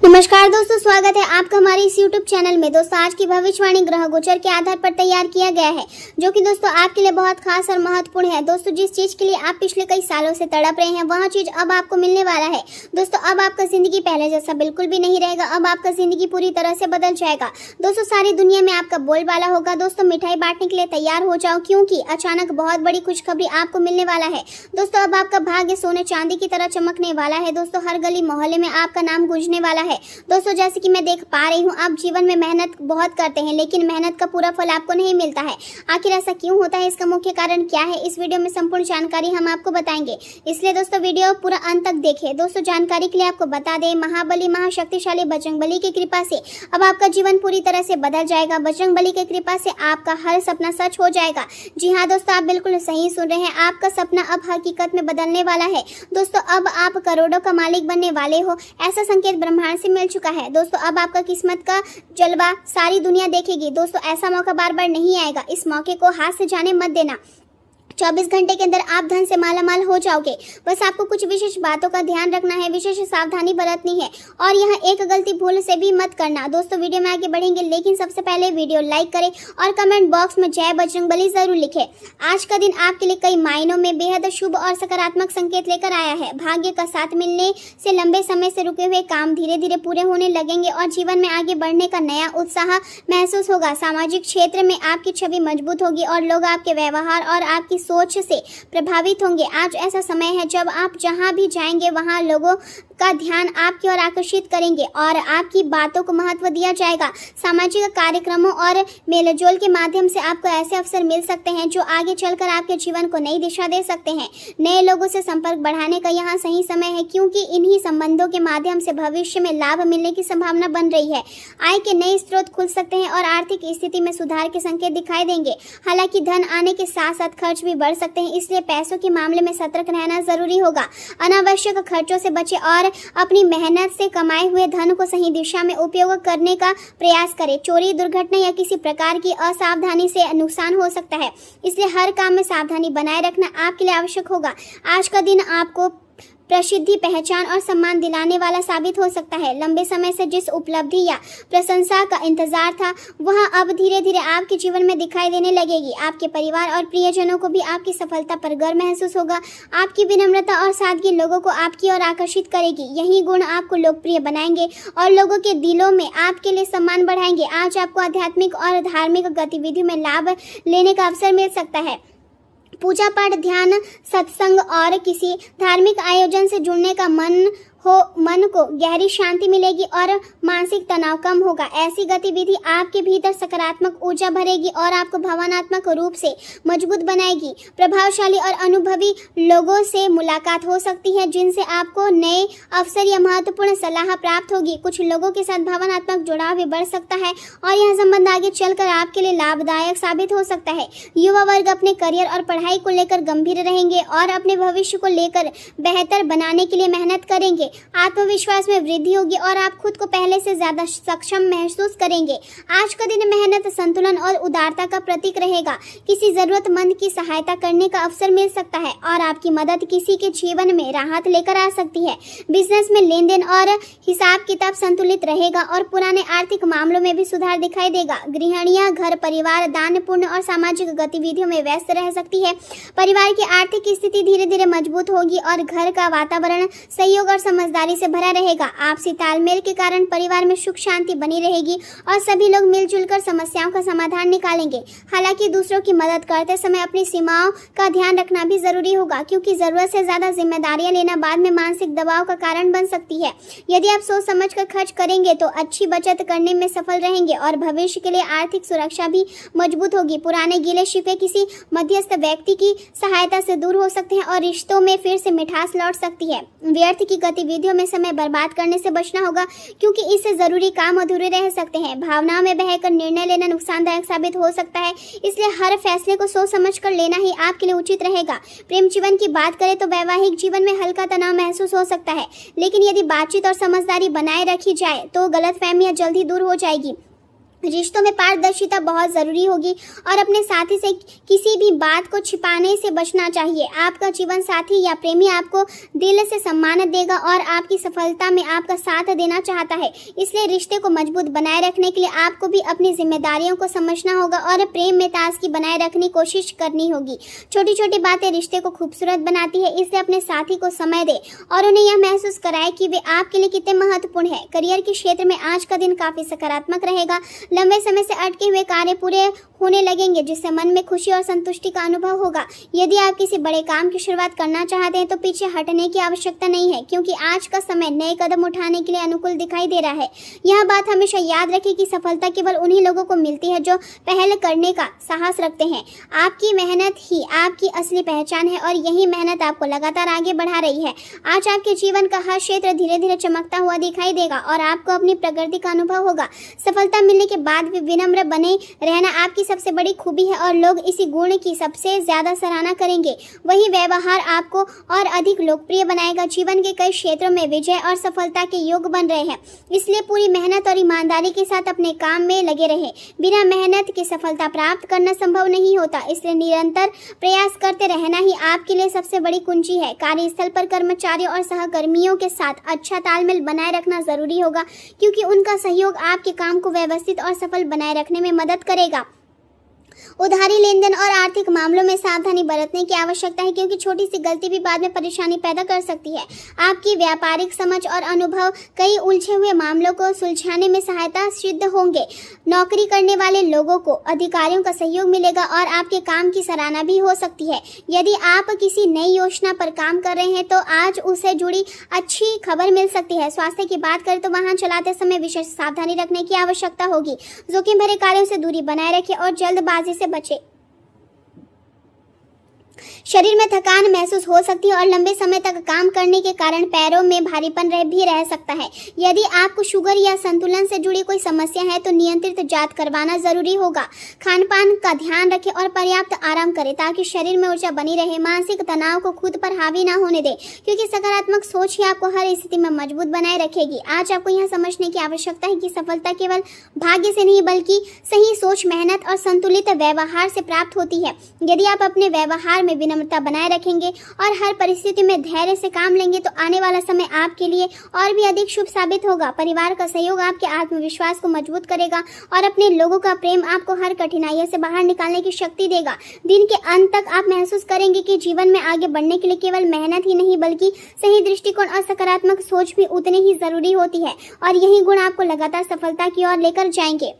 नमस्कार दोस्तों, स्वागत है आपका हमारे इस YouTube चैनल में। दोस्तों, आज की भविष्यवाणी ग्रह गोचर के आधार पर तैयार किया गया है, जो कि दोस्तों आपके लिए बहुत खास और महत्वपूर्ण है। दोस्तों, जिस चीज के लिए आप पिछले कई सालों से तड़प रहे हैं, वह चीज अब आपको मिलने वाला है। दोस्तों, अब आपका जिंदगी पहले जैसा बिल्कुल भी नहीं रहेगा। अब आपका जिंदगी पूरी तरह से बदल जाएगा। दोस्तों, सारी दुनिया में आपका बोलबाला होगा। दोस्तों, मिठाई बांटने के लिए तैयार हो जाओ, क्योंकि अचानक बहुत बड़ी खुशखबरी आपको मिलने वाला है। दोस्तों, अब आपका भाग्य सोने चांदी की तरह चमकने वाला है। दोस्तों, हर गली मोहल्ले में आपका नाम गूंजने वाला है। दोस्तों, जैसे कि मैं देख पा रही हूँ, आप जीवन में मेहनत बहुत करते हैं, लेकिन मेहनत का पूरा फल आपको नहीं मिलता है। आखिर ऐसा क्यों होता है, इसका मुख्य कारण क्या है, इस वीडियो में संपूर्ण जानकारी हम आपको बताएंगे। इसलिए दोस्तों, वीडियो पूरा अंत तक देखें। दोस्तों, जानकारी के लिए आपको बता दें, महाबली महाशक्तिशाली बजरंगबली की कृपा से अब आपका जीवन पूरी तरह से बदल जाएगा। बजरंगबली की कृपा से आपका हर सपना सच हो जाएगा। जी हाँ दोस्तों, आप बिल्कुल सही सुन रहे हैं, आपका सपना अब हकीकत में बदलने वाला है। दोस्तों, अब आप करोड़ों का मालिक बनने वाले हो, ऐसा संकेत ब्रह्मांड से मिल चुका है। दोस्तों, अब आपका किस्मत का जलवा सारी दुनिया देखेगी। दोस्तों, ऐसा मौका बार बार नहीं आएगा, इस मौके को हाथ से जाने मत देना। 24 घंटे के अंदर आप धन से मालामाल हो जाओगे। बस आपको कुछ विशेष बातों का ध्यान रखना है, विशेष सावधानी बरतनी है, और यहाँ एक गलती भूल से भी मत करना। दोस्तों, वीडियो में आगे बढ़ेंगे, लेकिन सबसे पहले वीडियो लाइक करें और कमेंट बॉक्स में जय बजरंगबली जरूर लिखें। आज का दिन आपके लिए कई मायनों में बेहद शुभ और सकारात्मक संकेत लेकर आया है। भाग्य का साथ मिलने से लंबे समय से रुके हुए काम धीरे धीरे पूरे होने लगेंगे और जीवन में आगे बढ़ने का नया उत्साह महसूस होगा। सामाजिक क्षेत्र में आपकी छवि मजबूत होगी और लोग आपके व्यवहार और आपकी सोच से प्रभावित होंगे। आज ऐसा समय है जब आप जहां भी जाएंगे वहां लोगों का ध्यान आपकी ओर आकर्षित करेंगे और आपकी बातों को महत्व दिया जाएगा। सामाजिक कार्यक्रमों और मेलजोल के माध्यम से आपको ऐसे अवसर मिल सकते हैं जो आगे चलकर आपके जीवन को नई दिशा दे सकते हैं। नए लोगों से संपर्क बढ़ाने का यहाँ सही समय है, क्योंकि इन्हीं संबंधों के माध्यम से भविष्य में लाभ मिलने की संभावना बन रही है। आय के नए स्रोत खुल सकते हैं और आर्थिक स्थिति में सुधार के संकेत दिखाई देंगे। हालांकि धन आने के साथ साथ खर्च भी बढ़ सकते हैं, इसलिए पैसों के मामले में सतर्क रहना जरूरी होगा। अनावश्यक खर्चों से बचें और अपनी मेहनत से कमाए हुए धन को सही दिशा में उपयोग करने का प्रयास करें। चोरी, दुर्घटना या किसी प्रकार की असावधानी से नुकसान हो सकता है, इसलिए हर काम में सावधानी बनाए रखना आपके लिए आवश्यक होगा। आज का दिन आपको प्रसिद्धि, पहचान और सम्मान दिलाने वाला साबित हो सकता है। लंबे समय से जिस उपलब्धि या प्रशंसा का इंतजार था, वह अब धीरे धीरे आपके जीवन में दिखाई देने लगेगी। आपके परिवार और प्रियजनों को भी आपकी सफलता पर गर्व महसूस होगा। आपकी विनम्रता और सादगी लोगों को आपकी ओर आकर्षित करेगी। यही गुण आपको लोकप्रिय बनाएंगे और लोगों के दिलों में आपके लिए सम्मान बढ़ाएंगे। आज आपको आध्यात्मिक और धार्मिक गतिविधियों में लाभ लेने का अवसर मिल सकता है। पूजा पाठ, ध्यान, सत्संग और किसी धार्मिक आयोजन से जुड़ने का मन को गहरी शांति मिलेगी और मानसिक तनाव कम होगा। ऐसी गतिविधि आपके भीतर सकारात्मक ऊर्जा भरेगी और आपको भावनात्मक रूप से मजबूत बनाएगी। प्रभावशाली और अनुभवी लोगों से मुलाकात हो सकती है, जिनसे आपको नए अवसर या महत्वपूर्ण सलाह प्राप्त होगी। कुछ लोगों के साथ भावनात्मक जुड़ाव भी बढ़ सकता है और यह संबंध आगे चलकर आपके लिए लाभदायक साबित हो सकता है। युवा वर्ग अपने करियर और पढ़ाई को लेकर गंभीर रहेंगे और अपने भविष्य को लेकर बेहतर बनाने के लिए मेहनत करेंगे। आत्मविश्वास में वृद्धि होगी और आप खुद को पहले से ज्यादा सक्षम महसूस करेंगे। आज का दिन मेहनत, संतुलन और उदारता का प्रतीक रहेगा। किसी जरूरतमंद की सहायता करने का अवसर मिल सकता है और आपकी मदद किसी के जीवन में राहत लेकर आ सकती है। बिजनेस में लेन देन और हिसाब किताब संतुलित रहेगा और पुराने आर्थिक मामलों में भी सुधार दिखाई देगा। गृहिणियां घर परिवार, दान पुण्य और सामाजिक गतिविधियों में व्यस्त रह सकती है। परिवार की आर्थिक स्थिति धीरे धीरे मजबूत होगी और घर का वातावरण सहयोग और समझदारी से भरा रहेगा। आपसी तालमेल के कारण परिवार में सुख शांति बनी रहेगी और सभी लोग मिलजुल कर समस्याओं का समाधान निकालेंगे। हालांकि दूसरों की मदद करते समय अपनी सीमाओं का ध्यान रखना भी जरूरी होगा, क्योंकि जरूरत से ज्यादा जिम्मेदारियां लेना बाद में मानसिक दबाव का कारण बन सकती है। यदि आप सोच समझ कर खर्च करेंगे तो अच्छी बचत करने में सफल रहेंगे और भविष्य के लिए आर्थिक सुरक्षा भी मजबूत होगी। पुराने गिले शिकवे किसी मध्यस्थ व्यक्ति की सहायता से दूर हो सकते हैं और रिश्तों में फिर से मिठास लौट सकती है। व्यर्थ की गतिविधियों में समय बर्बाद करने से बचना होगा, क्योंकि इससे जरूरी काम अधूरे रह सकते हैं। भावनाओं में बहकर निर्णय लेना नुकसानदायक साबित हो सकता है, इसलिए हर फैसले को सोच समझ कर लेना ही आपके लिए उचित रहेगा। प्रेम जीवन की बात करें तो वैवाहिक जीवन में हल्का तनाव महसूस हो सकता है, लेकिन यदि बातचीत और समझदारी बनाए रखी जाए तो गलतफहमियां जल्दी दूर हो जाएगी। रिश्तों में पारदर्शिता बहुत ज़रूरी होगी और अपने साथी से किसी भी बात को छिपाने से बचना चाहिए। आपका जीवन साथी या प्रेमी आपको दिल से सम्मान देगा और आपकी सफलता में आपका साथ देना चाहता है। इसलिए रिश्ते को मजबूत बनाए रखने के लिए आपको भी अपनी जिम्मेदारियों को समझना होगा और प्रेम में ताजगी बनाए रखने की कोशिश करनी होगी। छोटी छोटी बातें रिश्ते को खूबसूरत बनाती है, इसलिए अपने साथी को समय दें और उन्हें यह महसूस कराएं कि वे आपके लिए कितने महत्वपूर्ण है। करियर के क्षेत्र में आज का दिन काफ़ी सकारात्मक रहेगा। लंबे समय से अटके हुए कार्य पूरे होने लगेंगे, जिससे मन में खुशी और संतुष्टि का अनुभव होगा। यदि आप किसी बड़े काम की शुरुआत करना चाहते हैं तो पीछे हटने की आवश्यकता नहीं है, क्योंकि आज का समय नए कदम उठाने के लिए अनुकूल दिखाई दे रहा है। यह बात हमेशा याद रखें कि सफलता केवल उन्हीं लोगों को मिलती है जो पहल करने का साहस रखते हैं। आपकी मेहनत ही आपकी असली पहचान है और यही मेहनत आपको लगातार आगे बढ़ा रही है। आज आपके जीवन का हर क्षेत्र धीरे धीरे चमकता हुआ दिखाई देगा और आपको अपनी प्रगति का अनुभव होगा। सफलता मिलने के बाद भी विनम्र बने रहना आपकी सबसे बड़ी खूबी है और लोग इसी गुण की सबसे ज्यादा सराहना करेंगे। वही व्यवहार आपको और अधिक लोकप्रिय बनाएगा। जीवन के कई क्षेत्रों में विजय और सफलता के योग बन रहे हैं, इसलिए पूरी मेहनत और ईमानदारी के साथ अपने काम में लगे रहें। बिना मेहनत के सफलता प्राप्त करना संभव नहीं होता, इसलिए निरंतर प्रयास करते रहना ही आपके लिए सबसे बड़ी कुंजी है। कार्यस्थल पर कर्मचारियों और सहकर्मियों के साथ अच्छा तालमेल बनाए रखना जरूरी होगा, क्योंकि उनका सहयोग आपके काम को व्यवस्थित और सफल बनाए रखने में मदद करेगा। उधारी लेनदेन और आर्थिक मामलों में सावधानी बरतने की आवश्यकता है, क्योंकि छोटी सी गलती भी बाद में परेशानी पैदा कर सकती है। आपकी व्यापारिक समझ और अनुभव कई उलझे हुए मामलों को सुलझाने में सहायता सिद्ध होंगे। नौकरी करने वाले लोगों को अधिकारियों का सहयोग मिलेगा और आपके काम की सराहना भी हो सकती है। यदि आप किसी नई योजना पर काम कर रहे हैं तो आज उससे जुड़ी अच्छी खबर मिल सकती है। स्वास्थ्य की बात करें तो वाहन चलाते समय विशेष सावधानी रखने की आवश्यकता होगी। जोखिम भरे कार्यों से दूरी बनाए रखें और जल्दबाजी से बचें। शरीर में थकान महसूस हो सकती है और लंबे समय तक काम करने के कारण पैरों में भारीपन भी रह सकता है। यदि आपको शुगर या संतुलन से जुड़ी कोई समस्या है तो नियंत्रित जांच करवाना जरूरी होगा। खान पान का ध्यान रखें और पर्याप्त आराम करें ताकि शरीर में ऊर्जा बनी रहे। मानसिक तनाव को खुद पर हावी ना होने दें, क्योंकि सकारात्मक सोच ही आपको हर स्थिति में मजबूत बनाए रखेगी। आज आपको यह समझने की आवश्यकता है कि सफलता केवल भाग्य से नहीं बल्कि सही सोच, मेहनत और संतुलित व्यवहार से प्राप्त होती है। यदि आप अपने व्यवहार में विनम्रता बनाए रखेंगे और हर परिस्थिति में धैर्य से काम लेंगे तो आने वाला समय आपके लिए और भी अधिक शुभ साबित होगा। परिवार का सहयोग आपके आत्मविश्वास को मजबूत करेगा और अपने लोगों का प्रेम आपको हर कठिनाइयों से बाहर निकालने की शक्ति देगा। दिन के अंत तक आप महसूस करेंगे कि जीवन में आगे बढ़ने के लिए केवल मेहनत ही नहीं बल्कि सही दृष्टिकोण और सकारात्मक सोच भी उतनी ही जरूरी होती है और यही गुण आपको लगातार सफलता की ओर लेकर जाएंगे।